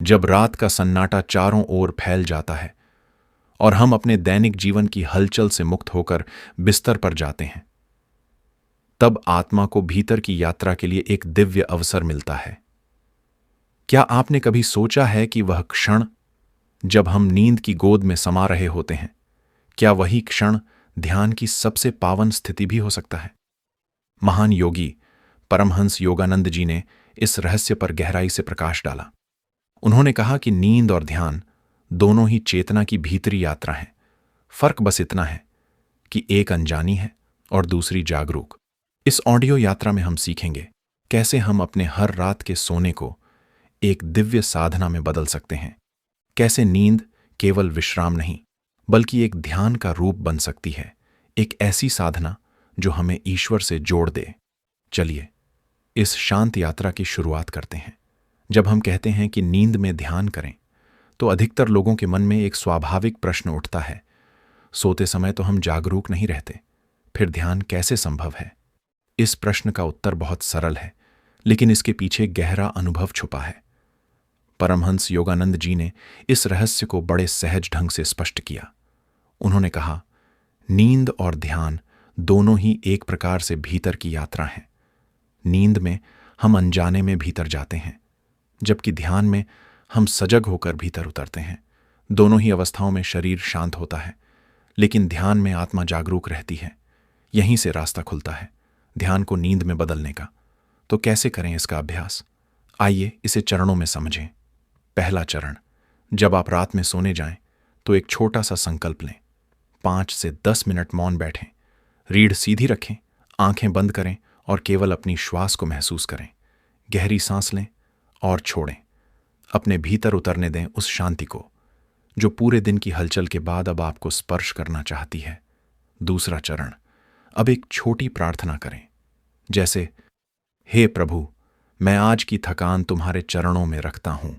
जब रात का सन्नाटा चारों ओर फैल जाता है और हम अपने दैनिक जीवन की हलचल से मुक्त होकर बिस्तर पर जाते हैं, तब आत्मा को भीतर की यात्रा के लिए एक दिव्य अवसर मिलता है। क्या आपने कभी सोचा है कि वह क्षण जब हम नींद की गोद में समा रहे होते हैं, क्या वही क्षण ध्यान की सबसे पावन स्थिति भी हो सकता है? महान योगी परमहंस योगानंद जी ने इस रहस्य पर गहराई से प्रकाश डाला। उन्होंने कहा कि नींद और ध्यान दोनों ही चेतना की भीतरी यात्रा है। फर्क बस इतना है कि एक अनजानी है और दूसरी जागरूक। इस ऑडियो यात्रा में हम सीखेंगे कैसे हम अपने हर रात के सोने को एक दिव्य साधना में बदल सकते हैं, कैसे नींद केवल विश्राम नहीं बल्कि एक ध्यान का रूप बन सकती है, एक ऐसी साधना जो हमें ईश्वर से जोड़ दे। चलिए इस शांत यात्रा की शुरुआत करते हैं। जब हम कहते हैं कि नींद में ध्यान करें, तो अधिकतर लोगों के मन में एक स्वाभाविक प्रश्न उठता है, सोते समय तो हम जागरूक नहीं रहते, फिर ध्यान कैसे संभव है? इस प्रश्न का उत्तर बहुत सरल है, लेकिन इसके पीछे गहरा अनुभव छुपा है। परमहंस योगानंद जी ने इस रहस्य को बड़े सहज ढंग से स्पष्ट किया। उन्होंने कहा, नींद और ध्यान दोनों ही एक प्रकार से भीतर की यात्रा है। नींद में हम अनजाने में भीतर जाते हैं, जबकि ध्यान में हम सजग होकर भीतर उतरते हैं। दोनों ही अवस्थाओं में शरीर शांत होता है, लेकिन ध्यान में आत्मा जागरूक रहती है। यहीं से रास्ता खुलता है ध्यान को नींद में बदलने का। तो कैसे करें इसका अभ्यास? आइए इसे चरणों में समझें। पहला चरण, जब आप रात में सोने जाएं, तो एक छोटा सा संकल्प लें। 5 से 10 मिनट मौन बैठें, रीढ़ सीधी रखें, आंखें बंद करें और केवल अपनी श्वास को महसूस करें। गहरी सांस लें और छोड़ें। अपने भीतर उतरने दें उस शांति को जो पूरे दिन की हलचल के बाद अब आपको स्पर्श करना चाहती है। दूसरा चरण, अब एक छोटी प्रार्थना करें, जैसे, हे प्रभु, मैं आज की थकान तुम्हारे चरणों में रखता हूं।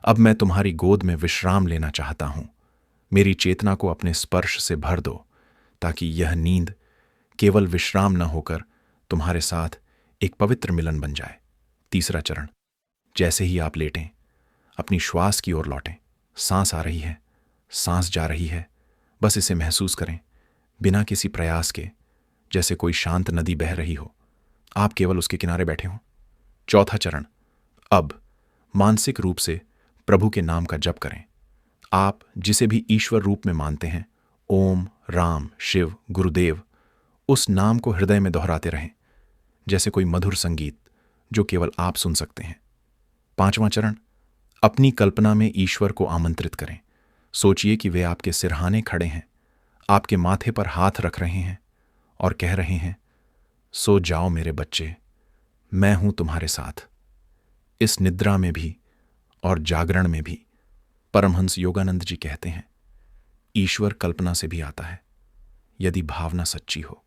अब मैं तुम्हारी गोद में विश्राम लेना चाहता हूं। मेरी चेतना को अपने स्पर्श से भर दो, ताकि यह नींद केवल विश्राम न होकर तुम्हारे साथ एक पवित्र मिलन बन जाए। तीसरा चरण, जैसे ही आप लेटें, अपनी श्वास की ओर लौटें। सांस आ रही है, सांस जा रही है, बस इसे महसूस करें, बिना किसी प्रयास के, जैसे कोई शांत नदी बह रही हो, आप केवल उसके किनारे बैठे हों। चौथा चरण, अब मानसिक रूप से प्रभु के नाम का जप करें। आप जिसे भी ईश्वर रूप में मानते हैं, ओम, राम, शिव, गुरुदेव, उस नाम को हृदय में दोहराते रहें, जैसे कोई मधुर संगीत जो केवल आप सुन सकते हैं। पांचवां चरण, अपनी कल्पना में ईश्वर को आमंत्रित करें। सोचिए कि वे आपके सिरहाने खड़े हैं, आपके माथे पर हाथ रख रहे हैं और कह रहे हैं, सो जाओ मेरे बच्चे, मैं हूं तुम्हारे साथ। इस निद्रा में भी और जागरण में भी परमहंस योगानंद जी कहते हैं, ईश्वर कल्पना से भी आता है, यदि भावना सच्ची हो।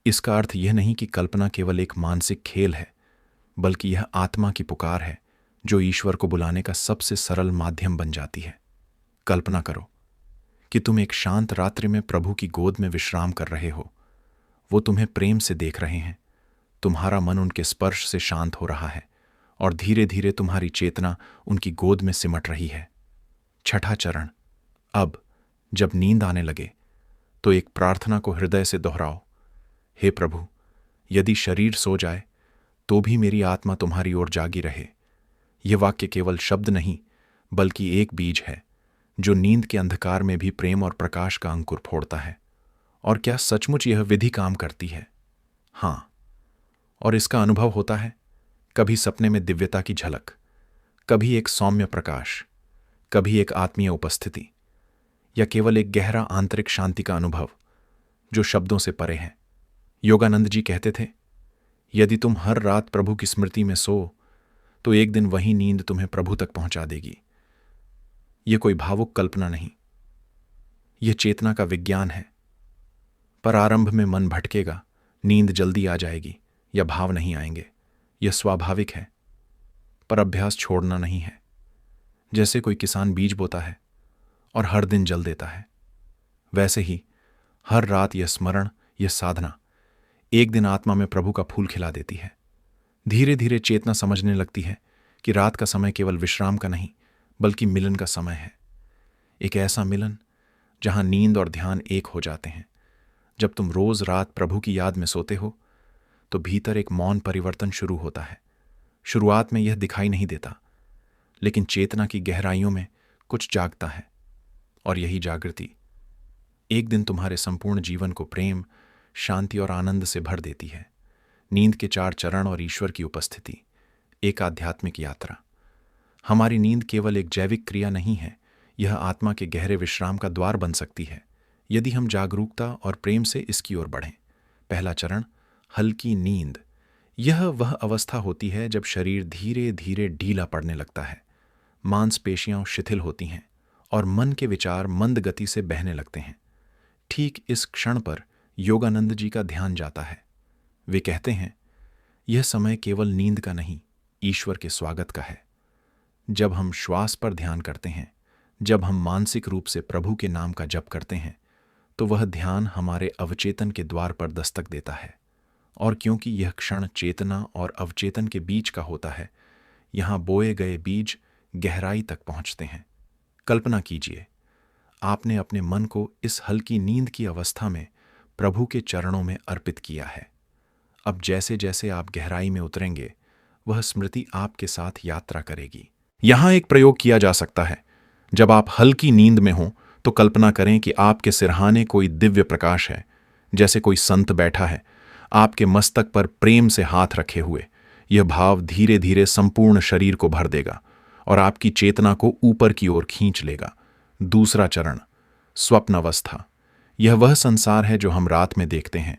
इसका अर्थ यह नहीं कि कल्पना केवल एक मानसिक खेल है, बल्कि यह आत्मा की पुकार है जो ईश्वर को बुलाने का सबसे सरल माध्यम बन जाती है। कल्पना करो कि तुम एक शांत रात्रि में प्रभु की गोद में विश्राम कर रहे हो। वो तुम्हें प्रेम से देख रहे हैं, तुम्हारा मन उनके स्पर्श से शांत हो रहा है और धीरे धीरे तुम्हारी चेतना उनकी गोद में सिमट रही है। छठा चरण, अब जब नींद आने लगे, तो एक प्रार्थना को हृदय से दोहराओ। हे प्रभु, यदि शरीर सो जाए तो भी मेरी आत्मा तुम्हारी ओर जागी रहे। यह वाक्य केवल शब्द नहीं, बल्कि एक बीज है जो नींद के अंधकार में भी प्रेम और प्रकाश का अंकुर फोड़ता है। और क्या सचमुच यह विधि काम करती है? हाँ, और इसका अनुभव होता है। कभी सपने में दिव्यता की झलक, कभी एक सौम्य प्रकाश, कभी एक आत्मीय उपस्थिति, या केवल एक गहरा आंतरिक शांति का अनुभव जो शब्दों से परे है। योगानंद जी कहते थे, यदि तुम हर रात प्रभु की स्मृति में सो, तो एक दिन वही नींद तुम्हें प्रभु तक पहुंचा देगी। यह कोई भावुक कल्पना नहीं, यह चेतना का विज्ञान है। पर आरंभ में मन भटकेगा, नींद जल्दी आ जाएगी या भाव नहीं आएंगे। यह स्वाभाविक है, पर अभ्यास छोड़ना नहीं है। जैसे कोई किसान बीज बोता है और हर दिन जल देता है, वैसे ही हर रात यह स्मरण, यह साधना एक दिन आत्मा में प्रभु का फूल खिला देती है। धीरे धीरे चेतना समझने लगती है कि रात का समय केवल विश्राम का नहीं, बल्कि मिलन का समय है। एक ऐसा मिलन जहां नींद और ध्यान एक हो जाते हैं। जब तुम रोज रात प्रभु की याद में सोते हो तो भीतर एक मौन परिवर्तन शुरू होता है। शुरुआत में यह दिखाई नहीं देता, लेकिन चेतना की गहराइयों में कुछ जागता है, और यही जागृति एक दिन तुम्हारे संपूर्ण जीवन को प्रेम, शांति और आनंद से भर देती है। नींद के 4 चरण और ईश्वर की उपस्थिति। एक आध्यात्मिक यात्रा। हमारी नींद केवल एक जैविक क्रिया नहीं है, यह आत्मा के गहरे विश्राम का द्वार बन सकती है, यदि हम जागरूकता और प्रेम से इसकी ओर बढ़ें। पहला चरण, हल्की नींद। यह वह अवस्था होती है जब शरीर धीरे धीरे ढीला पड़ने लगता है, मांसपेशियां शिथिल होती हैं और मन के विचार मंद गति से बहने लगते हैं। ठीक इस क्षण पर योगानंद जी का ध्यान जाता है। वे कहते हैं, यह समय केवल नींद का नहीं, ईश्वर के स्वागत का है। जब हम श्वास पर ध्यान करते हैं, जब हम मानसिक रूप से प्रभु के नाम का जप करते हैं, तो वह ध्यान हमारे अवचेतन के द्वार पर दस्तक देता है। और क्योंकि यह क्षण चेतना और अवचेतन के बीच का होता है, यहां बोए गए बीज गहराई तक पहुंचते हैं। कल्पना कीजिए, आपने अपने मन को इस हल्की नींद की अवस्था में प्रभु के चरणों में अर्पित किया है। अब जैसे जैसे आप गहराई में उतरेंगे, वह स्मृति आपके साथ यात्रा करेगी। यहां एक प्रयोग किया जा सकता है। जब आप हल्की नींद में हों तो कल्पना करें कि आपके सिरहाने कोई दिव्य प्रकाश है, जैसे कोई संत बैठा है, आपके मस्तक पर प्रेम से हाथ रखे हुए। यह भाव धीरे धीरे संपूर्ण शरीर को भर देगा और आपकी चेतना को ऊपर की ओर खींच लेगा। दूसरा चरण, स्वप्न अवस्था। यह वह संसार है जो हम रात में देखते हैं।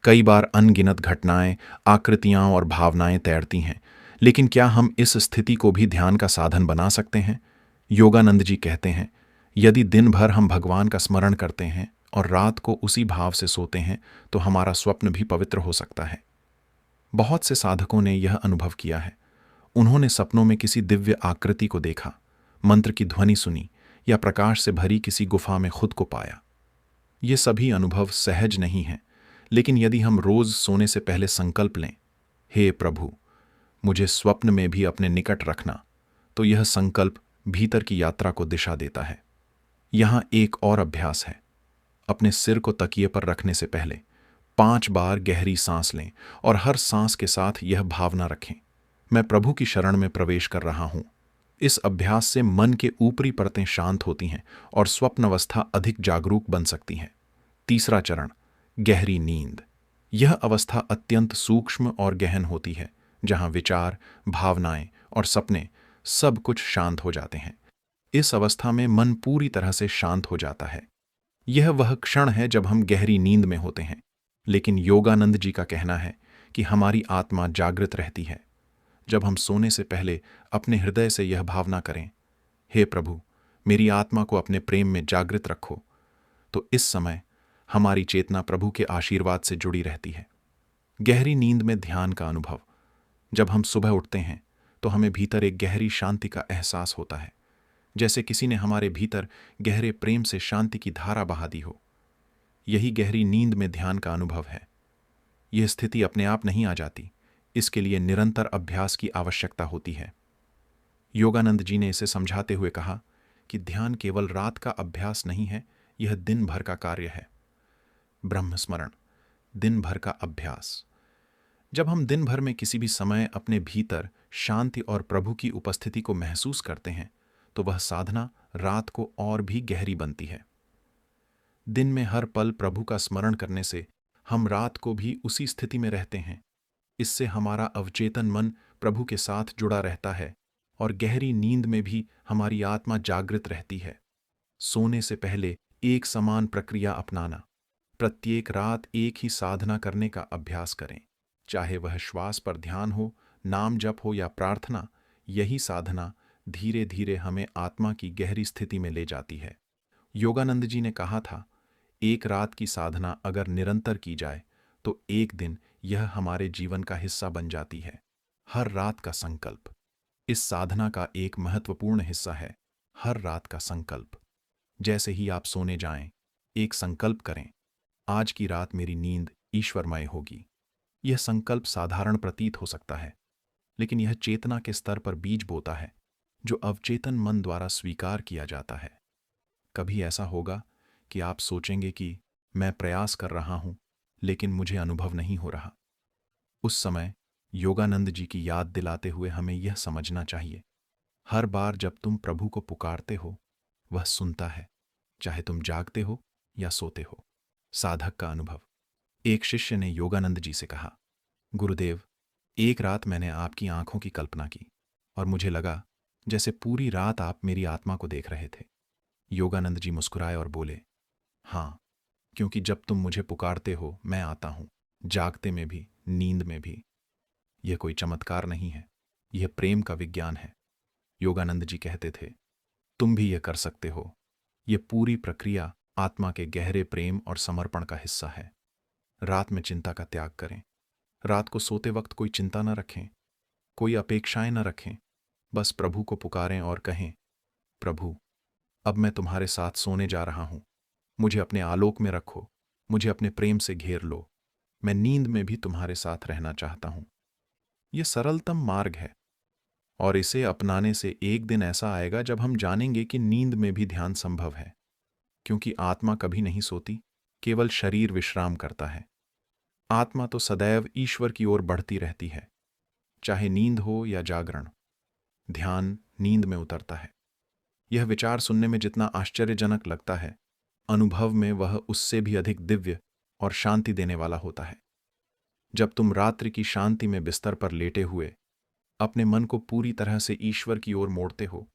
कई बार अनगिनत घटनाएं, आकृतियां और भावनाएं तैरती हैं, लेकिन क्या हम इस स्थिति को भी ध्यान का साधन बना सकते हैं? योगानंद जी कहते हैं, यदि दिन भर हम भगवान का स्मरण करते हैं और रात को उसी भाव से सोते हैं, तो हमारा स्वप्न भी पवित्र हो सकता है। बहुत से साधकों ने यह अनुभव किया है। उन्होंने सपनों में किसी दिव्य आकृति को देखा, मंत्र की ध्वनि सुनी या प्रकाश से भरी किसी गुफा में खुद को पाया। ये सभी अनुभव सहज नहीं हैं, लेकिन यदि हम रोज सोने से पहले संकल्प लें, हे प्रभु, मुझे स्वप्न में भी अपने निकट रखना, तो यह संकल्प भीतर की यात्रा को दिशा देता है। यहां एक और अभ्यास है। अपने सिर को तकिए पर रखने से पहले 5 बार गहरी सांस लें और हर सांस के साथ यह भावना रखें, मैं प्रभु की शरण में प्रवेश कर रहा हूं। इस अभ्यास से मन के ऊपरी परतें शांत होती हैं और स्वप्न अवस्था अधिक जागरूक बन सकती है। तीसरा चरण, गहरी नींद। यह अवस्था अत्यंत सूक्ष्म और गहन होती है, जहां विचार, भावनाएं और सपने सब कुछ शांत हो जाते हैं। इस अवस्था में मन पूरी तरह से शांत हो जाता है। यह वह क्षण है जब हम गहरी नींद में होते हैं, लेकिन योगानंद जी का कहना है कि हमारी आत्मा जागृत रहती है। जब हम सोने से पहले अपने हृदय से यह भावना करें, हे प्रभु, मेरी आत्मा को अपने प्रेम में जागृत रखो, तो इस समय हमारी चेतना प्रभु के आशीर्वाद से जुड़ी रहती है। गहरी नींद में ध्यान का अनुभव। जब हम सुबह उठते हैं तो हमें भीतर एक गहरी शांति का एहसास होता है, जैसे किसी ने हमारे भीतर गहरे प्रेम से शांति की धारा बहा दी हो। यही गहरी नींद में ध्यान का अनुभव है। यह स्थिति अपने आप नहीं आ जाती, इसके लिए निरंतर अभ्यास की आवश्यकता होती है। योगानंद जी ने इसे समझाते हुए कहा कि ध्यान केवल रात का अभ्यास नहीं है, यह दिन भर का कार्य है। ब्रह्मस्मरण, दिन भर का अभ्यास। जब हम दिन भर में किसी भी समय अपने भीतर शांति और प्रभु की उपस्थिति को महसूस करते हैं, तो वह साधना रात को और भी गहरी बनती है। दिन में हर पल प्रभु का स्मरण करने से हम रात को भी उसी स्थिति में रहते हैं। इससे हमारा अवचेतन मन प्रभु के साथ जुड़ा रहता है और गहरी नींद में भी हमारी आत्मा जागृत रहती है। सोने से पहले एक समान प्रक्रिया अपनाना। प्रत्येक रात एक ही साधना करने का अभ्यास करें, चाहे वह श्वास पर ध्यान हो, नाम जप हो या प्रार्थना। यही साधना धीरे धीरे हमें आत्मा की गहरी स्थिति में ले जाती है। योगानंद जी ने कहा था, एक रात की साधना अगर निरंतर की जाए तो एक दिन यह हमारे जीवन का हिस्सा बन जाती है। हर रात का संकल्प। इस साधना का एक महत्वपूर्ण हिस्सा है हर रात का संकल्प। जैसे ही आप सोने जाएं, एक संकल्प करें, आज की रात मेरी नींद ईश्वरमय होगी। यह संकल्प साधारण प्रतीत हो सकता है, लेकिन यह चेतना के स्तर पर बीज बोता है। जो अवचेतन मन द्वारा स्वीकार किया जाता है। कभी ऐसा होगा कि आप सोचेंगे कि मैं प्रयास कर रहा हूं, लेकिन मुझे अनुभव नहीं हो रहा। उस समय योगानंद जी की याद दिलाते हुए हमें यह समझना चाहिए, हर बार जब तुम प्रभु को पुकारते हो, वह सुनता है, चाहे तुम जागते हो या सोते हो। साधक का अनुभव। एक शिष्य ने योगानंद जी से कहा, गुरुदेव, एक रात मैंने आपकी आंखों की कल्पना की और मुझे लगा जैसे पूरी रात आप मेरी आत्मा को देख रहे थे। योगानंद जी मुस्कुराए और बोले, हाँ, क्योंकि जब तुम मुझे पुकारते हो मैं आता हूं, जागते में भी, नींद में भी। यह कोई चमत्कार नहीं है, यह प्रेम का विज्ञान है। योगानंद जी कहते थे, तुम भी यह कर सकते हो। यह पूरी प्रक्रिया आत्मा के गहरे प्रेम और समर्पण का हिस्सा है। रात में चिंता का त्याग करें। रात को सोते वक्त कोई चिंता न रखें, कोई अपेक्षाएं न रखें। बस प्रभु को पुकारें और कहें, प्रभु, अब मैं तुम्हारे साथ सोने जा रहा हूं। मुझे अपने आलोक में रखो, मुझे अपने प्रेम से घेर लो। मैं नींद में भी तुम्हारे साथ रहना चाहता हूं। यह सरलतम मार्ग है और इसे अपनाने से एक दिन ऐसा आएगा जब हम जानेंगे कि नींद में भी ध्यान संभव है, क्योंकि आत्मा कभी नहीं सोती, केवल शरीर विश्राम करता है। आत्मा तो सदैव ईश्वर की ओर बढ़ती रहती है, चाहे नींद हो या जागरण। ध्यान नींद में उतरता है। यह विचार सुनने में जितना आश्चर्यजनक लगता है, अनुभव में वह उससे भी अधिक दिव्य और शांति देने वाला होता है। जब तुम रात्रि की शांति में बिस्तर पर लेटे हुए अपने मन को पूरी तरह से ईश्वर की ओर मोड़ते हो,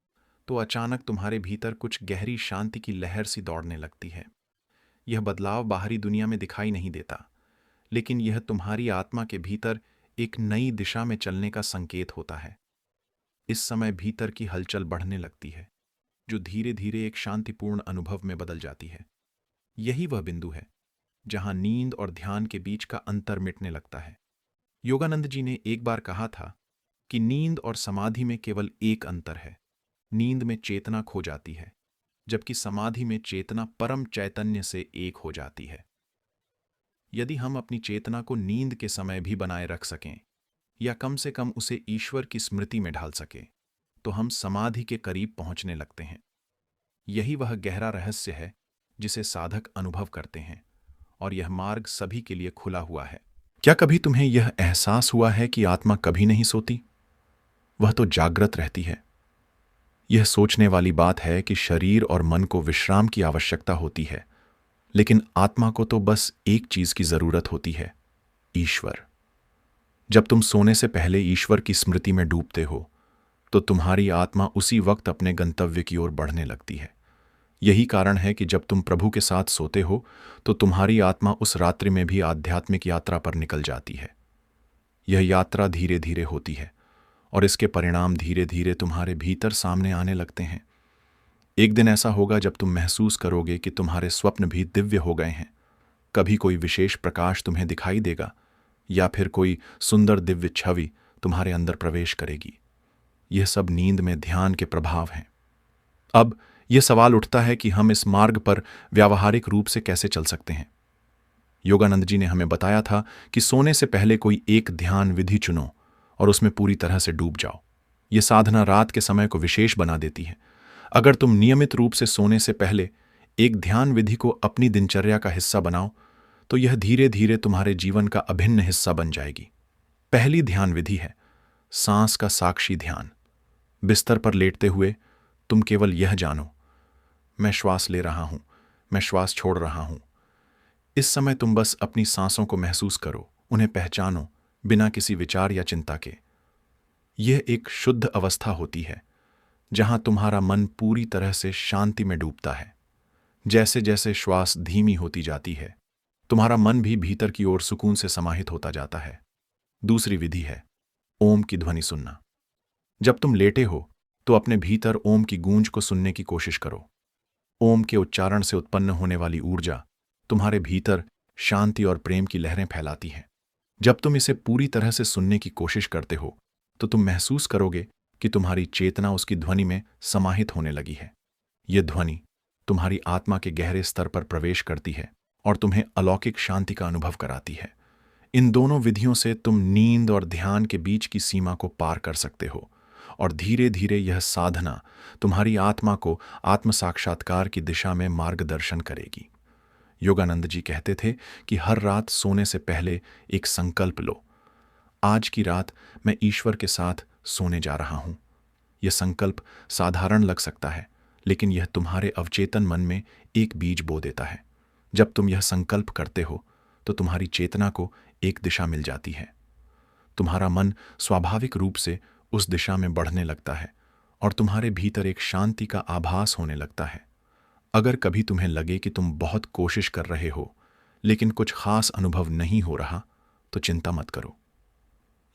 तो अचानक तुम्हारे भीतर कुछ गहरी शांति की लहर सी दौड़ने लगती है। यह बदलाव बाहरी दुनिया में दिखाई नहीं देता, लेकिन यह तुम्हारी आत्मा के भीतर एक नई दिशा में चलने का संकेत होता है। इस समय भीतर की हलचल बढ़ने लगती है, जो धीरे धीरे एक शांतिपूर्ण अनुभव में बदल जाती है। यही वह बिंदु है जहां नींद और ध्यान के बीच का अंतर मिटने लगता है। योगानंद जी ने एक बार कहा था कि नींद और समाधि में केवल एक अंतर है, नींद में चेतना खो जाती है, जबकि समाधि में चेतना परम चैतन्य से एक हो जाती है। यदि हम अपनी चेतना को नींद के समय भी बनाए रख सकें, या कम से कम उसे ईश्वर की स्मृति में ढाल सकें, तो हम समाधि के करीब पहुंचने लगते हैं। यही वह गहरा रहस्य है जिसे साधक अनुभव करते हैं, और यह मार्ग सभी के लिए खुला हुआ है। क्या कभी तुम्हें यह एहसास हुआ है कि आत्मा कभी नहीं सोती? वह तो जागृत रहती है। यह सोचने वाली बात है कि शरीर और मन को विश्राम की आवश्यकता होती है, लेकिन आत्मा को तो बस एक चीज की जरूरत होती है, ईश्वर। जब तुम सोने से पहले ईश्वर की स्मृति में डूबते हो, तो तुम्हारी आत्मा उसी वक्त अपने गंतव्य की ओर बढ़ने लगती है। यही कारण है कि जब तुम प्रभु के साथ सोते हो, तो तुम्हारी आत्मा उस रात्रि में भी आध्यात्मिक यात्रा पर निकल जाती है। यह यात्रा धीरे धीरे होती है, और इसके परिणाम धीरे धीरे तुम्हारे भीतर सामने आने लगते हैं। एक दिन ऐसा होगा जब तुम महसूस करोगे कि तुम्हारे स्वप्न भी दिव्य हो गए हैं। कभी कोई विशेष प्रकाश तुम्हें दिखाई देगा, या फिर कोई सुंदर दिव्य छवि तुम्हारे अंदर प्रवेश करेगी। यह सब नींद में ध्यान के प्रभाव हैं। अब यह सवाल उठता है कि हम इस मार्ग पर व्यावहारिक रूप से कैसे चल सकते हैं। योगानंद जी ने हमें बताया था कि सोने से पहले कोई एक ध्यान विधि चुनो और उसमें पूरी तरह से डूब जाओ। यह साधना रात के समय को विशेष बना देती है। अगर तुम नियमित रूप से सोने से पहले एक ध्यान विधि को अपनी दिनचर्या का हिस्सा बनाओ, तो यह धीरे धीरे तुम्हारे जीवन का अभिन्न हिस्सा बन जाएगी। पहली ध्यान विधि है सांस का साक्षी ध्यान। बिस्तर पर लेटते हुए तुम केवल यह जानो, मैं श्वास ले रहा हूं, मैं श्वास छोड़ रहा हूं। इस समय तुम बस अपनी सांसों को महसूस करो, उन्हें पहचानो, बिना किसी विचार या चिंता के। यह एक शुद्ध अवस्था होती है जहां तुम्हारा मन पूरी तरह से शांति में डूबता है। जैसे जैसे श्वास धीमी होती जाती है, तुम्हारा मन भी भीतर की ओर सुकून से समाहित होता जाता है। दूसरी विधि है ओम की ध्वनि सुनना। जब तुम लेटे हो, तो अपने भीतर ओम की गूंज को सुनने की कोशिश करो। ओम के उच्चारण से उत्पन्न होने वाली ऊर्जा तुम्हारे भीतर शांति और प्रेम की लहरें फैलाती है। जब तुम इसे पूरी तरह से सुनने की कोशिश करते हो, तो तुम महसूस करोगे कि तुम्हारी चेतना उसकी ध्वनि में समाहित होने लगी है। यह ध्वनि तुम्हारी आत्मा के गहरे स्तर पर प्रवेश करती है और तुम्हें अलौकिक शांति का अनुभव कराती है। इन दोनों विधियों से तुम नींद और ध्यान के बीच की सीमा को पार कर सकते हो और धीरे धीरे यह साधना तुम्हारी आत्मा को आत्म साक्षात्कार की दिशा में मार्गदर्शन करेगी। योगानंद जी कहते थे कि हर रात सोने से पहले एक संकल्प लो, आज की रात मैं ईश्वर के साथ सोने जा रहा हूं। यह संकल्प साधारण लग सकता है, लेकिन यह तुम्हारे अवचेतन मन में एक बीज बो देता है। जब तुम यह संकल्प करते हो तो तुम्हारी चेतना को एक दिशा मिल जाती है। तुम्हारा मन स्वाभाविक रूप से उस दिशा में बढ़ने लगता है और तुम्हारे भीतर एक शांति का आभास होने लगता है। अगर कभी तुम्हें लगे कि तुम बहुत कोशिश कर रहे हो लेकिन कुछ खास अनुभव नहीं हो रहा, तो चिंता मत करो।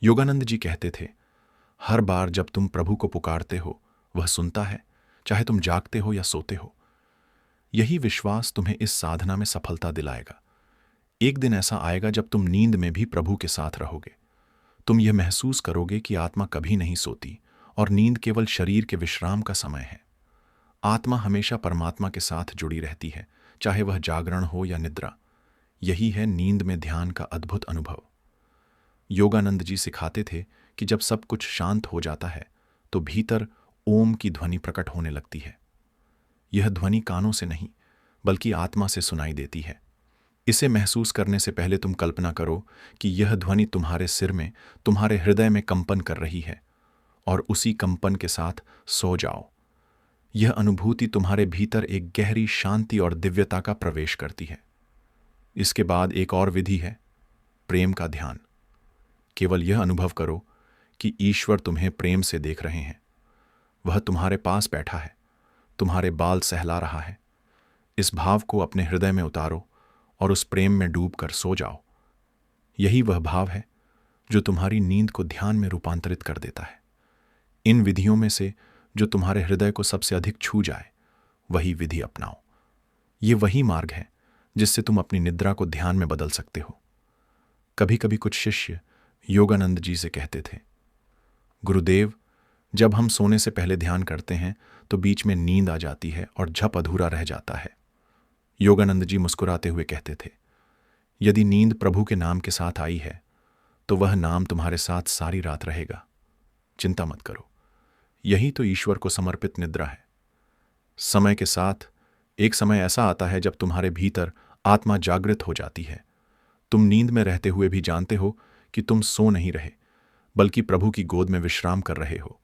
योगानंद जी कहते थे, हर बार जब तुम प्रभु को पुकारते हो वह सुनता है, चाहे तुम जागते हो या सोते हो। यही विश्वास तुम्हें इस साधना में सफलता दिलाएगा। एक दिन ऐसा आएगा जब तुम नींद में भी प्रभु के साथ रहोगे। तुम यह महसूस करोगे कि आत्मा कभी नहीं सोती और नींद केवल शरीर के विश्राम का समय है। आत्मा हमेशा परमात्मा के साथ जुड़ी रहती है, चाहे वह जागरण हो या निद्रा। यही है नींद में ध्यान का अद्भुत अनुभव। योगानंद जी सिखाते थे कि जब सब कुछ शांत हो जाता है तो भीतर ओम की ध्वनि प्रकट होने लगती है। यह ध्वनि कानों से नहीं बल्कि आत्मा से सुनाई देती है। इसे महसूस करने से पहले तुम कल्पना करो कि यह ध्वनि तुम्हारे सिर में, तुम्हारे हृदय में कंपन कर रही है और उसी कंपन के साथ सो जाओ। यह अनुभूति तुम्हारे भीतर एक गहरी शांति और दिव्यता का प्रवेश करती है। इसके बाद एक और विधि है, प्रेम का ध्यान। केवल यह अनुभव करो कि ईश्वर तुम्हें प्रेम से देख रहे हैं। वह तुम्हारे पास बैठा है, तुम्हारे बाल सहला रहा है। इस भाव को अपने हृदय में उतारो और उस प्रेम में डूबकर सो जाओ। यही वह भाव है जो तुम्हारी नींद को ध्यान में रूपांतरित कर देता है। इन विधियों में से जो तुम्हारे हृदय को सबसे अधिक छू जाए, वही विधि अपनाओ। ये वही मार्ग है जिससे तुम अपनी निद्रा को ध्यान में बदल सकते हो। कभी कभी कुछ शिष्य योगानंद जी से कहते थे, गुरुदेव, जब हम सोने से पहले ध्यान करते हैं तो बीच में नींद आ जाती है और झप अधूरा रह जाता है। योगानंद जी मुस्कुराते हुए कहते थे, यदि नींद प्रभु के नाम के साथ आई है तो वह नाम तुम्हारे साथ सारी रात रहेगा। चिंता मत करो, यही तो ईश्वर को समर्पित निद्रा है। समय के साथ एक समय ऐसा आता है जब तुम्हारे भीतर आत्मा जागृत हो जाती है। तुम नींद में रहते हुए भी जानते हो कि तुम सो नहीं रहे बल्कि प्रभु की गोद में विश्राम कर रहे हो।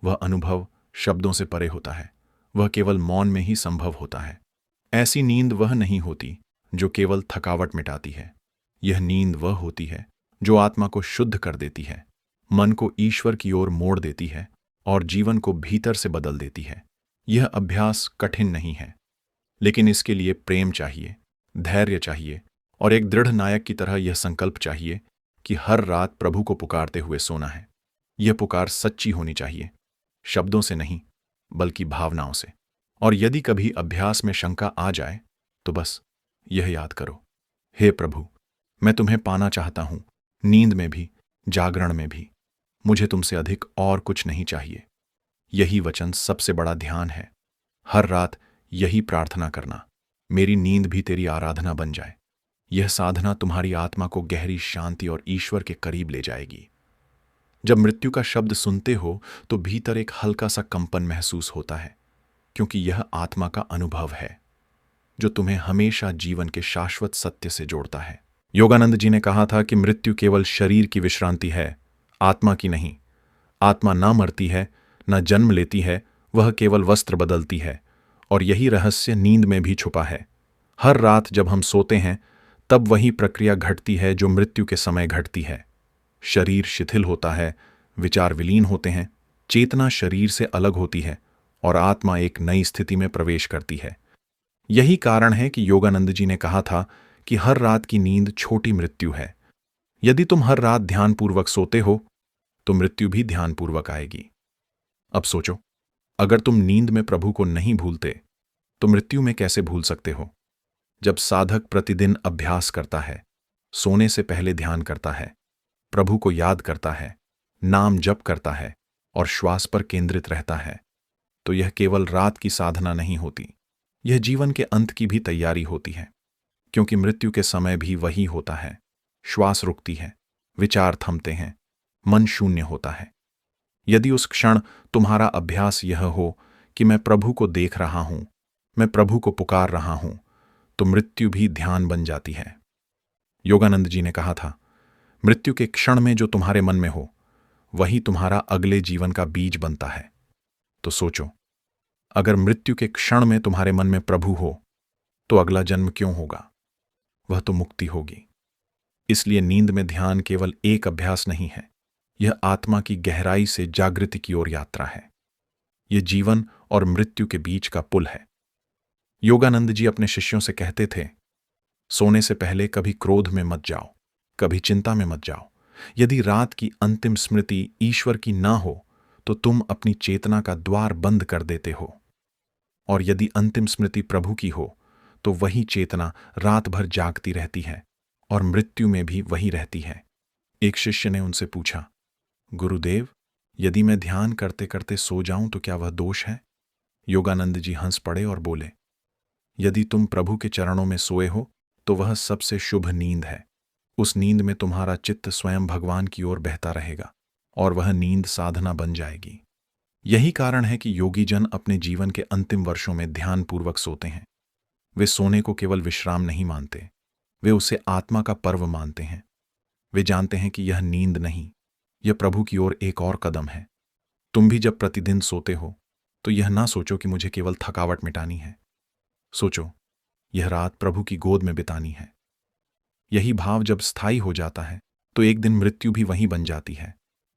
वह अनुभव शब्दों से परे होता है, वह केवल मौन में ही संभव होता है। ऐसी नींद वह नहीं होती जो केवल थकावट मिटाती है। यह नींद वह होती है जो आत्मा को शुद्ध कर देती है, मन को ईश्वर की ओर मोड़ देती है और जीवन को भीतर से बदल देती है। यह अभ्यास कठिन नहीं है, लेकिन इसके लिए प्रेम चाहिए, धैर्य चाहिए और एक दृढ़ नायक की तरह यह संकल्प चाहिए कि हर रात प्रभु को पुकारते हुए सोना है। यह पुकार सच्ची होनी चाहिए, शब्दों से नहीं बल्कि भावनाओं से। और यदि कभी अभ्यास में शंका आ जाए तो बस यह याद करो, हे प्रभु, मैं तुम्हें पाना चाहता हूं, नींद में भी, जागरण में भी। मुझे तुमसे अधिक और कुछ नहीं चाहिए। यही वचन सबसे बड़ा ध्यान है। हर रात यही प्रार्थना करना, मेरी नींद भी तेरी आराधना बन जाए। यह साधना तुम्हारी आत्मा को गहरी शांति और ईश्वर के करीब ले जाएगी। जब मृत्यु का शब्द सुनते हो तो भीतर एक हल्का सा कंपन महसूस होता है, क्योंकि यह आत्मा का अनुभव है जो तुम्हें हमेशा जीवन के शाश्वत सत्य से जोड़ता है। योगानंद जी ने कहा था कि मृत्यु केवल शरीर की विश्रांति है, आत्मा की नहीं। आत्मा ना मरती है, न जन्म लेती है, वह केवल वस्त्र बदलती है। और यही रहस्य नींद में भी छुपा है। हर रात जब हम सोते हैं तब वही प्रक्रिया घटती है जो मृत्यु के समय घटती है। शरीर शिथिल होता है, विचार विलीन होते हैं, चेतना शरीर से अलग होती है और आत्मा एक नई स्थिति में प्रवेश करती है। यही कारण है कि योगानंद जी ने कहा था कि हर रात की नींद छोटी मृत्यु है। यदि तुम हर रात ध्यानपूर्वक सोते हो तो मृत्यु भी ध्यानपूर्वक आएगी। अब सोचो, अगर तुम नींद में प्रभु को नहीं भूलते तो मृत्यु में कैसे भूल सकते हो? जब साधक प्रतिदिन अभ्यास करता है, सोने से पहले ध्यान करता है, प्रभु को याद करता है, नाम जप करता है और श्वास पर केंद्रित रहता है, तो यह केवल रात की साधना नहीं होती, यह जीवन के अंत की भी तैयारी होती है। क्योंकि मृत्यु के समय भी वही होता है। श्वास रुकती है, विचार थमते हैं, मन शून्य होता है। यदि उस क्षण तुम्हारा अभ्यास यह हो कि मैं प्रभु को देख रहा हूं, मैं प्रभु को पुकार रहा हूं, तो मृत्यु भी ध्यान बन जाती है। योगानंद जी ने कहा था, मृत्यु के क्षण में जो तुम्हारे मन में हो वही तुम्हारा अगले जीवन का बीज बनता है। तो सोचो, अगर मृत्यु के क्षण में तुम्हारे मन में प्रभु हो तो अगला जन्म क्यों होगा? वह तो मुक्ति होगी। इसलिए नींद में ध्यान केवल एक अभ्यास नहीं है, यह आत्मा की गहराई से जागृति की ओर यात्रा है। यह जीवन और मृत्यु के बीच का पुल है। योगानंद जी अपने शिष्यों से कहते थे, सोने से पहले कभी क्रोध में मत जाओ, कभी चिंता में मत जाओ। यदि रात की अंतिम स्मृति ईश्वर की ना हो तो तुम अपनी चेतना का द्वार बंद कर देते हो, और यदि अंतिम स्मृति प्रभु की हो तो वही चेतना रात भर जागती रहती है और मृत्यु में भी वही रहती है। एक शिष्य ने उनसे पूछा, गुरुदेव, यदि मैं ध्यान करते करते सो जाऊं तो क्या वह दोष है? योगानंद जी हंस पड़े और बोले, यदि तुम प्रभु के चरणों में सोए हो तो वह सबसे शुभ नींद है। उस नींद में तुम्हारा चित्त स्वयं भगवान की ओर बहता रहेगा और वह नींद साधना बन जाएगी। यही कारण है कि योगी जन अपने जीवन के अंतिम वर्षों में ध्यानपूर्वक सोते हैं। वे सोने को केवल विश्राम नहीं मानते, वे उसे आत्मा का पर्व मानते हैं। वे जानते हैं कि यह नींद नहीं, यह प्रभु की ओर एक और कदम है। तुम भी जब प्रतिदिन सोते हो तो यह ना सोचो कि मुझे केवल थकावट मिटानी है। सोचो, यह रात प्रभु की गोद में बितानी है। यही भाव जब स्थायी हो जाता है तो एक दिन मृत्यु भी वहीं बन जाती है,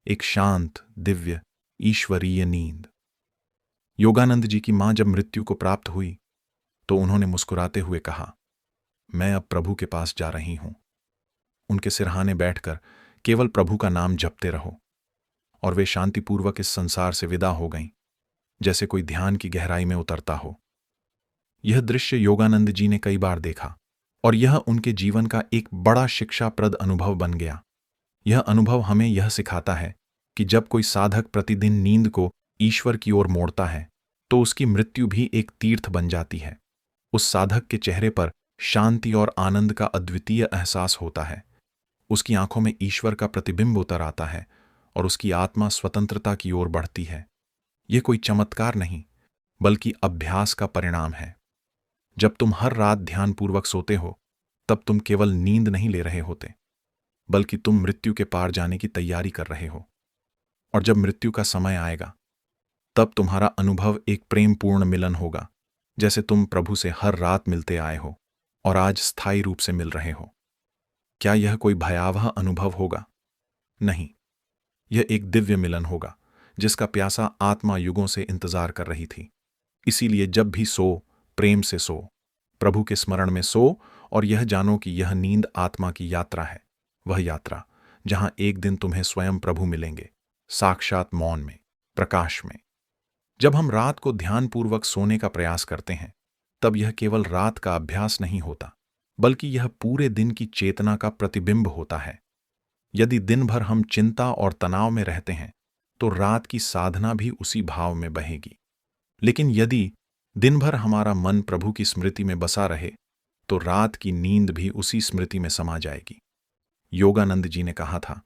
एक शांत, दिव्य, ईश्वरीय नींद। योगानंद जी की मां जब मृत्यु को प्राप्त हुई तो उन्होंने मुस्कुराते हुए कहा, मैं अब प्रभु के पास जा रही हूं। उनके सिरहाने बैठकर केवल प्रभु का नाम जपते रहो, और वे शांतिपूर्वक इस संसार से विदा हो गईं, जैसे कोई ध्यान की गहराई में उतरता हो। यह दृश्य योगानंद जी ने कई बार देखा और यह उनके जीवन का एक बड़ा शिक्षाप्रद अनुभव बन गया। यह अनुभव हमें यह सिखाता है कि जब कोई साधक प्रतिदिन नींद को ईश्वर की ओर मोड़ता है तो उसकी मृत्यु भी एक तीर्थ बन जाती है। उस साधक के चेहरे पर शांति और आनंद का अद्वितीय एहसास होता है। उसकी आंखों में ईश्वर का प्रतिबिंब उतर आता है और उसकी आत्मा स्वतंत्रता की ओर बढ़ती है। यह कोई चमत्कार नहीं, बल्कि अभ्यास का परिणाम है। जब तुम हर रात ध्यानपूर्वक सोते हो तब तुम केवल नींद नहीं ले रहे होते, बल्कि तुम मृत्यु के पार जाने की तैयारी कर रहे हो। और जब मृत्यु का समय आएगा तब तुम्हारा अनुभव एक प्रेमपूर्ण मिलन होगा, जैसे तुम प्रभु से हर रात मिलते आए हो और आज स्थायी रूप से मिल रहे हो। क्या यह कोई भयावह अनुभव होगा? नहीं, यह एक दिव्य मिलन होगा जिसका प्यासा आत्मा युगों से इंतजार कर रही थी। इसीलिए जब भी सो, प्रेम से सो, प्रभु के स्मरण में सो, और यह जानो कि यह नींद आत्मा की यात्रा है, वह यात्रा जहां एक दिन तुम्हें स्वयं प्रभु मिलेंगे, साक्षात मौन में, प्रकाश में। जब हम रात को ध्यानपूर्वक सोने का प्रयास करते हैं तब यह केवल रात का अभ्यास नहीं होता, बल्कि यह पूरे दिन की चेतना का प्रतिबिंब होता है। यदि दिन भर हम चिंता और तनाव में रहते हैं तो रात की साधना भी उसी भाव में बहेगी। लेकिन यदि दिन भर हमारा मन प्रभु की स्मृति में बसा रहे तो रात की नींद भी उसी स्मृति में समा जाएगी। योगानंद जी ने कहा था,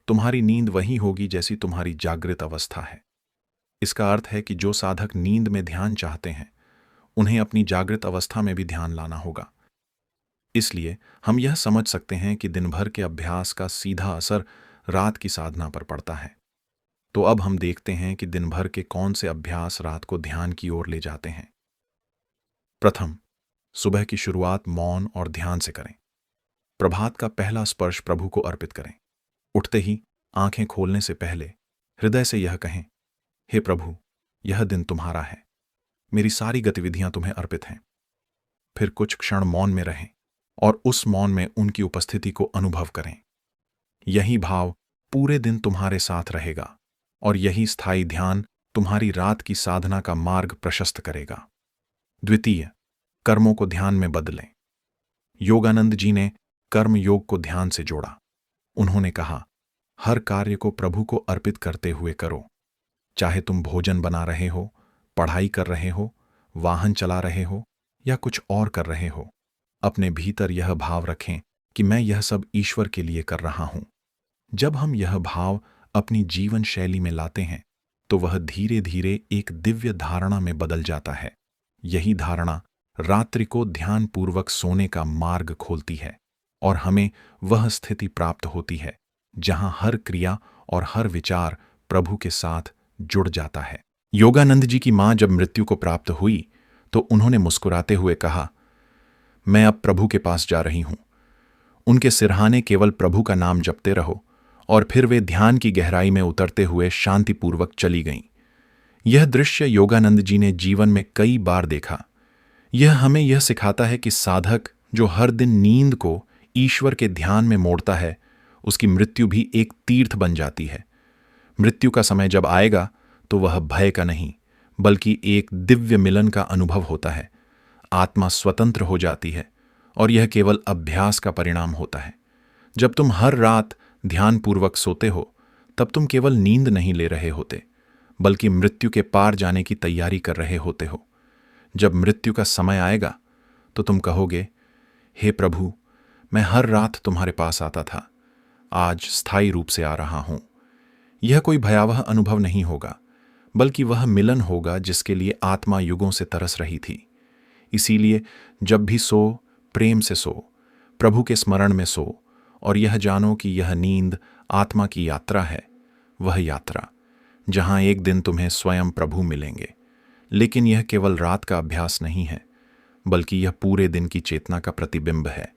तुम्हारी नींद वही होगी जैसी तुम्हारी जागृत अवस्था है। इसका अर्थ है कि जो साधक नींद में ध्यान चाहते हैं उन्हें अपनी जागृत अवस्था में भी ध्यान लाना होगा। इसलिए हम यह समझ सकते हैं कि दिन भर के अभ्यास का सीधा असर रात की साधना पर पड़ता है। तो अब हम देखते हैं कि दिन भर के कौन से अभ्यास रात को ध्यान की ओर ले जाते हैं। प्रथम, सुबह की शुरुआत मौन और ध्यान से करें। प्रभात का पहला स्पर्श प्रभु को अर्पित करें। उठते ही आंखें खोलने से पहले हृदय से यह कहें, हे प्रभु, यह दिन तुम्हारा है, मेरी सारी गतिविधियां तुम्हें अर्पित हैं। फिर कुछ क्षण मौन में रहें और उस मौन में उनकी उपस्थिति को अनुभव करें। यही भाव पूरे दिन तुम्हारे साथ रहेगा और यही स्थायी ध्यान तुम्हारी रात की साधना का मार्ग प्रशस्त करेगा। द्वितीय, कर्मों को ध्यान में बदलें। योगानंद जी ने कर्म योग को ध्यान से जोड़ा। उन्होंने कहा, हर कार्य को प्रभु को अर्पित करते हुए करो। चाहे तुम भोजन बना रहे हो, पढ़ाई कर रहे हो, वाहन चला रहे हो या कुछ और कर रहे हो, अपने भीतर यह भाव रखें कि मैं यह सब ईश्वर के लिए कर रहा हूं। जब हम यह भाव अपनी जीवन शैली में लाते हैं तो वह धीरे धीरे एक दिव्य धारणा में बदल जाता है। यही धारणा रात्रि को ध्यानपूर्वक सोने का मार्ग खोलती है और हमें वह स्थिति प्राप्त होती है जहां हर क्रिया और हर विचार प्रभु के साथ जुड़ जाता है। योगानंद जी की मां जब मृत्यु को प्राप्त हुई तो उन्होंने मुस्कुराते हुए कहा, मैं अब प्रभु के पास जा रही हूं। उनके सिरहाने केवल प्रभु का नाम जपते रहो और फिर वे ध्यान की गहराई में उतरते हुए शांतिपूर्वक चली गईं। यह दृश्य योगानंद जी ने जीवन में कई बार देखा। यह हमें यह सिखाता है कि साधक जो हर दिन नींद को ईश्वर के ध्यान में मोड़ता है, उसकी मृत्यु भी एक तीर्थ बन जाती है। मृत्यु का समय जब आएगा तो वह भय का नहीं बल्कि एक दिव्य मिलन का अनुभव होता है। आत्मा स्वतंत्र हो जाती है और यह केवल अभ्यास का परिणाम होता है। जब तुम हर रात ध्यानपूर्वक सोते हो तब तुम केवल नींद नहीं ले रहे होते बल्कि मृत्यु के पार जाने की तैयारी कर रहे होते हो। जब मृत्यु का समय आएगा तो तुम कहोगे, हे प्रभु, मैं हर रात तुम्हारे पास आता था, आज स्थायी रूप से आ रहा हूं। यह कोई भयावह अनुभव नहीं होगा बल्कि वह मिलन होगा जिसके लिए आत्मा युगों से तरस रही थी। इसीलिए जब भी सो, प्रेम से सो, प्रभु के स्मरण में सो और यह जानो कि यह नींद आत्मा की यात्रा है, वह यात्रा जहां एक दिन तुम्हें स्वयं प्रभु मिलेंगे। लेकिन यह केवल रात का अभ्यास नहीं है बल्कि यह पूरे दिन की चेतना का प्रतिबिंब है।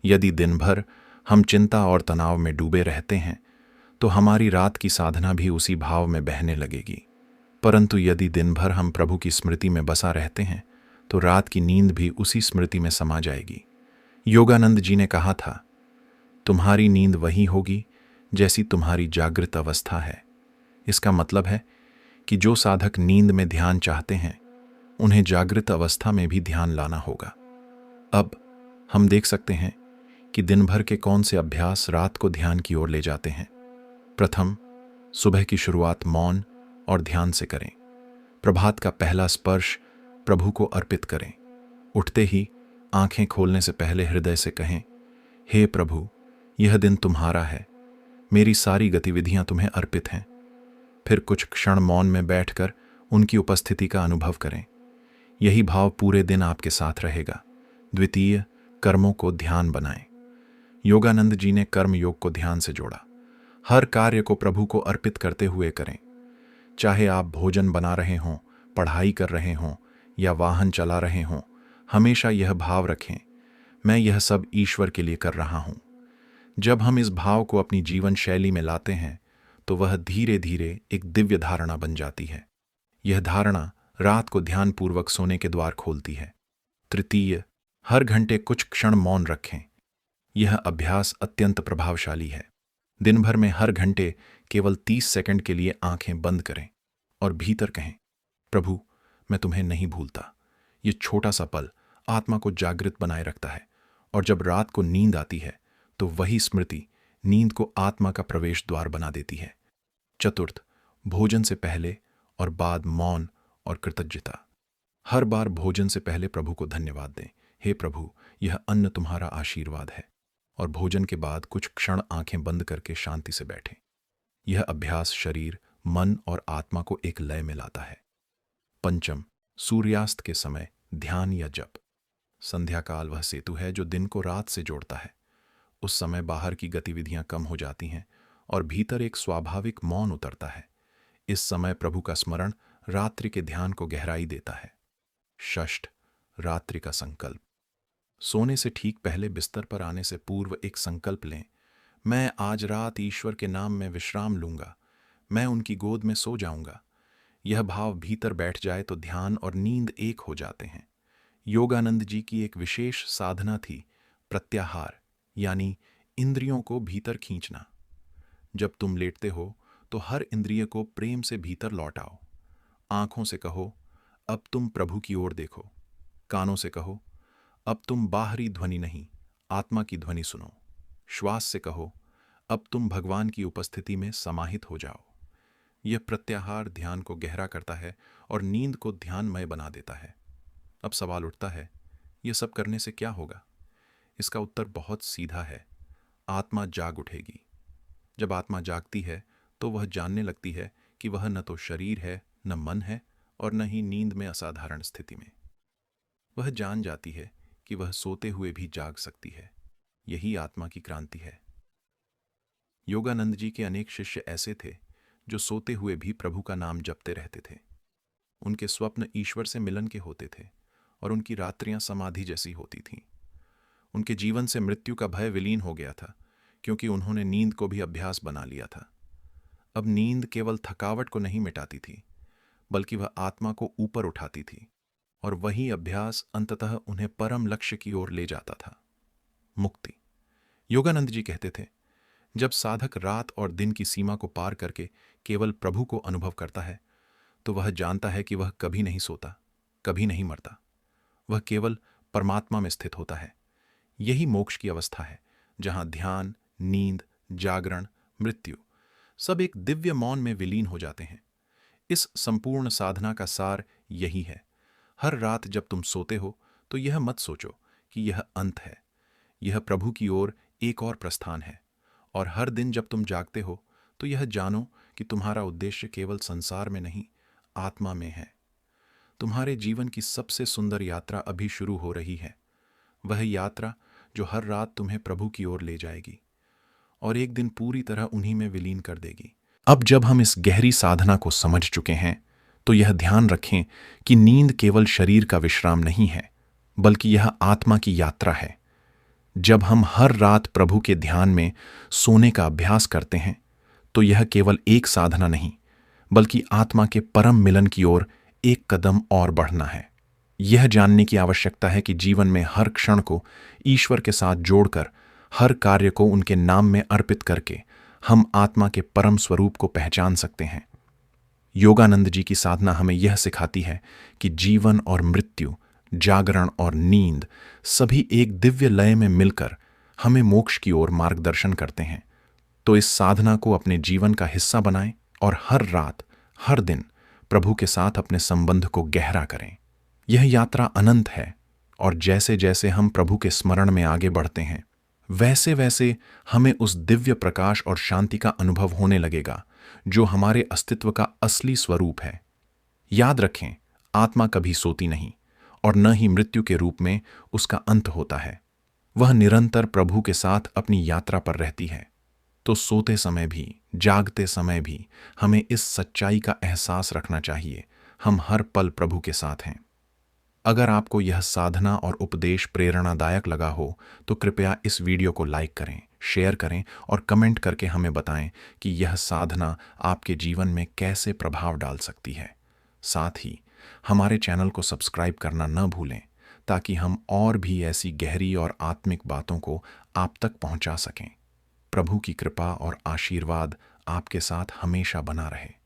यदि दिन भर हम चिंता और तनाव में डूबे रहते हैं तो हमारी रात की साधना भी उसी भाव में बहने लगेगी। परंतु यदि दिन भर हम प्रभु की स्मृति में बसा रहते हैं तो रात की नींद भी उसी स्मृति में समा जाएगी। योगानंद जी ने कहा था, तुम्हारी नींद वही होगी जैसी तुम्हारी जागृत अवस्था है। इसका मतलब है कि जो साधक नींद में ध्यान चाहते हैं उन्हें जागृत अवस्था में भी ध्यान लाना होगा। अब हम देख सकते हैं कि दिन भर के कौन से अभ्यास रात को ध्यान की ओर ले जाते हैं। प्रथम, सुबह की शुरुआत मौन और ध्यान से करें। प्रभात का पहला स्पर्श प्रभु को अर्पित करें। उठते ही आंखें खोलने से पहले हृदय से कहें, हे प्रभु, यह दिन तुम्हारा है, मेरी सारी गतिविधियां तुम्हें अर्पित हैं। फिर कुछ क्षण मौन में बैठकर उनकी उपस्थिति का अनुभव करें। यही भाव पूरे दिन आपके साथ रहेगा। द्वितीय, कर्मों को ध्यान बनाएं। योगानंद जी ने कर्म योग को ध्यान से जोड़ा। हर कार्य को प्रभु को अर्पित करते हुए करें। चाहे आप भोजन बना रहे हों, पढ़ाई कर रहे हों या वाहन चला रहे हों, हमेशा यह भाव रखें, मैं यह सब ईश्वर के लिए कर रहा हूं। जब हम इस भाव को अपनी जीवन शैली में लाते हैं तो वह धीरे धीरे एक दिव्य धारणा बन जाती है। यह धारणा रात को ध्यानपूर्वक सोने के द्वार खोलती है। तृतीय, हर घंटे कुछ क्षण मौन रखें। यह अभ्यास अत्यंत प्रभावशाली है। दिन भर में हर घंटे केवल 30 सेकंड के लिए आंखें बंद करें और भीतर कहें, प्रभु, मैं तुम्हें नहीं भूलता। यह छोटा सा पल आत्मा को जागृत बनाए रखता है और जब रात को नींद आती है तो वही स्मृति नींद को आत्मा का प्रवेश द्वार बना देती है। चतुर्थ, भोजन से पहले और बाद मौन और कृतज्ञता। हर बार भोजन से पहले प्रभु को धन्यवाद दें। हे प्रभु, यह अन्न तुम्हारा आशीर्वाद है। और भोजन के बाद कुछ क्षण आंखें बंद करके शांति से बैठें। यह अभ्यास शरीर, मन और आत्मा को एक लय में लाता है। पंचम, सूर्यास्त के समय ध्यान या जप। संध्या काल वह सेतु है जो दिन को रात से जोड़ता है। उस समय बाहर की गतिविधियां कम हो जाती हैं और भीतर एक स्वाभाविक मौन उतरता है। इस समय प्रभु का स्मरण रात्रि के ध्यान को गहराई देता है। षष्ठ, रात्रि का संकल्प। सोने से ठीक पहले बिस्तर पर आने से पूर्व एक संकल्प लें, मैं आज रात ईश्वर के नाम में विश्राम लूंगा, मैं उनकी गोद में सो जाऊंगा। यह भाव भीतर बैठ जाए तो ध्यान और नींद एक हो जाते हैं। योगानंद जी की एक विशेष साधना थी प्रत्याहार, यानी इंद्रियों को भीतर खींचना। जब तुम लेटते हो तो हर इंद्रिय को प्रेम से भीतर लौटाओ। आंखों से कहो, अब तुम प्रभु की ओर देखो। कानों से कहो, अब तुम बाहरी ध्वनि नहीं, आत्मा की ध्वनि सुनो। श्वास से कहो, अब तुम भगवान की उपस्थिति में समाहित हो जाओ। यह प्रत्याहार ध्यान को गहरा करता है और नींद को ध्यानमय बना देता है। अब सवाल उठता है, यह सब करने से क्या होगा? इसका उत्तर बहुत सीधा है, आत्मा जाग उठेगी। जब आत्मा जागती है तो वह जानने लगती है कि वह न तो शरीर है, न मन है, और न ही नींद में असाधारण स्थिति में। वह जान जाती है कि वह सोते हुए भी जाग सकती है। यही आत्मा की क्रांति है। योगानंद जी के अनेक शिष्य ऐसे थे जो सोते हुए भी प्रभु का नाम जपते रहते थे। उनके स्वप्न ईश्वर से मिलन के होते थे और उनकी रात्रियां समाधि जैसी होती थीं। उनके जीवन से मृत्यु का भय विलीन हो गया था, क्योंकि उन्होंने नींद को भी अभ्यास बना लिया था। अब नींद केवल थकावट को नहीं मिटाती थी, बल्कि वह आत्मा को ऊपर उठाती थी, और वही अभ्यास अंततः उन्हें परम लक्ष्य की ओर ले जाता था, मुक्ति। योगानंद जी कहते थे, जब साधक रात और दिन की सीमा को पार करके केवल प्रभु को अनुभव करता है, तो वह जानता है कि वह कभी नहीं सोता, कभी नहीं मरता। वह केवल परमात्मा में स्थित होता है। यही मोक्ष की अवस्था है, जहां ध्यान, नींद, जागरण, मृत्यु सब एक दिव्य मौन में विलीन हो जाते हैं। इस संपूर्ण साधना का सार यही है। हर रात जब तुम सोते हो तो यह मत सोचो कि यह अंत है। यह प्रभु की ओर एक और प्रस्थान है। और हर दिन जब तुम जागते हो तो यह जानो कि तुम्हारा उद्देश्य केवल संसार में नहीं, आत्मा में है। तुम्हारे जीवन की सबसे सुंदर यात्रा अभी शुरू हो रही है। वह यात्रा जो हर रात तुम्हें प्रभु की ओर ले जाएगी और एक दिन पूरी तरह उन्हीं में विलीन कर देगी। अब जब हम इस गहरी साधना को समझ चुके हैं, तो यह ध्यान रखें कि नींद केवल शरीर का विश्राम नहीं है, बल्कि यह आत्मा की यात्रा है। जब हम हर रात प्रभु के ध्यान में सोने का अभ्यास करते हैं, तो यह केवल एक साधना नहीं, बल्कि आत्मा के परम मिलन की ओर एक कदम और बढ़ना है। यह जानने की आवश्यकता है कि जीवन में हर क्षण को ईश्वर के साथ जोड़कर, हर कार्य को उनके नाम में अर्पित करके हम आत्मा के परम स्वरूप को पहचान सकते हैं। योगानंद जी की साधना हमें यह सिखाती है कि जीवन और मृत्यु, जागरण और नींद सभी एक दिव्य लय में मिलकर हमें मोक्ष की ओर मार्गदर्शन करते हैं। तो इस साधना को अपने जीवन का हिस्सा बनाएं और हर रात, हर दिन प्रभु के साथ अपने संबंध को गहरा करें। यह यात्रा अनंत है, और जैसे जैसे हम प्रभु के स्मरण में आगे बढ़ते हैं, वैसे वैसे हमें उस दिव्य प्रकाश और शांति का अनुभव होने लगेगा जो हमारे अस्तित्व का असली स्वरूप है। याद रखें, आत्मा कभी सोती नहीं, और न ही मृत्यु के रूप में उसका अंत होता है। वह निरंतर प्रभु के साथ अपनी यात्रा पर रहती है। तो सोते समय भी, जागते समय भी हमें इस सच्चाई का एहसास रखना चाहिए, हम हर पल प्रभु के साथ हैं। अगर आपको यह साधना और उपदेश प्रेरणादायक लगा हो, तो कृपया इस वीडियो को लाइक करें, शेयर करें और कमेंट करके हमें बताएं कि यह साधना आपके जीवन में कैसे प्रभाव डाल सकती है। साथ ही हमारे चैनल को सब्सक्राइब करना न भूलें, ताकि हम और भी ऐसी गहरी और आत्मिक बातों को आप तक पहुंचा सकें। प्रभु की कृपा और आशीर्वाद आपके साथ हमेशा बना रहे।